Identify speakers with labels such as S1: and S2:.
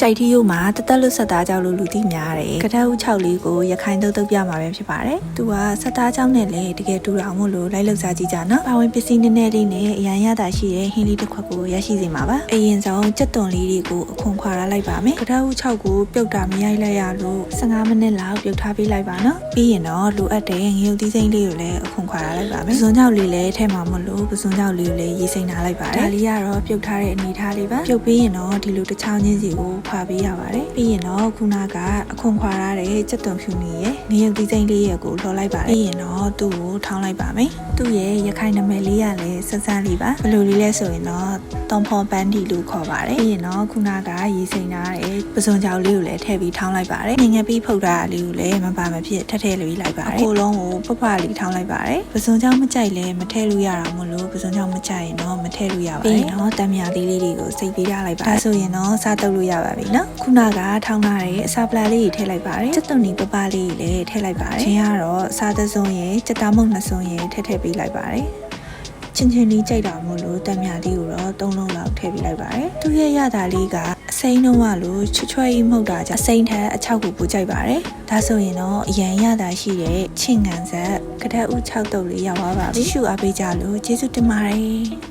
S1: ကြိုက်ထီးရိုးမှာတသက်လွတ်ဆက်သားကြောင့်လို့လူသိများတယ်။ကထဦး6လေးကိုရခိုင်တုတ်ပြမှာပဲဖြစ်ပါတယ်။သူကဆက်သားကြောင့်နဲ့လေတကယ်တူတာမို့လို့လိုက်လောက်စားကြည့်ကြနော်။ပါဝင်ပစ္စည်းနည်းနည်းလေးနဲ့အရန်ရတာရှိတဲ့ဟင်းလေးတစ်ခွက်ကိုရရှိစေမှာပါ။အရင်ဆုံးကြက်သွန်လေးတွေကိုအခွန်ခွာလိုက်ပါမယ်။ကထဦး6ကိုပြုတ်တာမရိုက်လိုက်ရလို့15မိနစ်လောက်ပြုတ်ထားပေးလိုက်ပါနော်။ပြီးရင်တော့လိုအပ်တဲ့ငရုတ်သီးစိမ့်လေးကိုလည်းအခွန်ခွာလိုက်ပါမယ်။ပစွန်ကြောက်လေးလည်းထဲမှာမလို့ပစွန်ကြောက်လေးကိုလည်းရေးစိမ့်ထားလိုက်ပါတယ်။ဒါလေးကတော့ပြုတ်ထားတဲ့အနေထားလေးပါ။ပြုတ်ပြီးရင်တော့ဒီလိုတစ်ချောင်းချင်းစီကိုခွာပေးရပါတယ်။ပြီးရင်တော့ခုနကအခွန်ခွာရတဲ့ကြက်သွန်ဖြူနေရဲ့ငရုတ်သီးစိမ့်လေးရဲ့ကိုလှော်လိုက်ပါတယ်ပြီးရင်တော့သူ့ကိုထောင်းလိုက်ပါမယ်သူ့ရဲ့ရခိုင်နာမည်လေးကလည်းစစလေးပါဘယ်လိုလေးလဲဆိုရင်တော့တောင်ဖော်ပန်းဒီလို့ခေါ်ပါတယ်ပြီးရင်တော့ခုနကရေစိမ့်ထားတဲ့ပစွန်ကြောင်လေးကိုလည်းထည့်ပြီးထောင်းလိုက်ပါတယ်ငငယ်ပြီးဖုတ်တာလေးကိုလည်းမပါမဖြစ်ထည့်လေးလိုက်ပါတယ်အခုလုံးကိုပပလေးထောင်းလိုက်ပါတယ်ပစွန်ကြောင်မကြိုက်လဲမထည့်လို့ရတာမို့လို့ပစွန်ကြောင်မကြိုက်ရင်တော့မထည့်လို့ရပါတယ်ပြီးရင်တော့တံမြာသေးလေးတွေကိုစိတ်ပေးထားလိုက်ပါဒါဆိုရင်တော့စားတုပ်လို့ရပါပြီနော်ခုနကထောင်းထားတဲ့အစာပလာလေးတွေထည့်လိုက်ပါတယ်စက်သွန်နီပပလေးတွေလည်းထည့်လိုက်ပါတယ်ချင်းကတော့စားသစုံရဲ့စက်သားမုတ်နှစ်စုံရဲ့ထည့်ပေးလိုက်ပါတယ်ချင်းချင်းလေးကြိုက်တာမို့လို့တံမြာလေးကိုတော့3လုံးလောက်ထည့်ပေးလိုက်ပါတယ်သူရဲ့ရတာလေးကအစိမ်းတော့လို့ချွတ်ချွဲကြီးမှုတ်တာကြောင့်အစိမ်းထက်အချောက်ကိုပိုကြိုက်ပါတယ်ဒါဆိုရင်တော့အရန်ရတာရှိတဲ့ချင်းငံဆက်ကထဦး6တုပ်လေးရောက်သွားပါပြီရှုအားပေးကြလို့ကျေးဇူးတင်ပါတယ်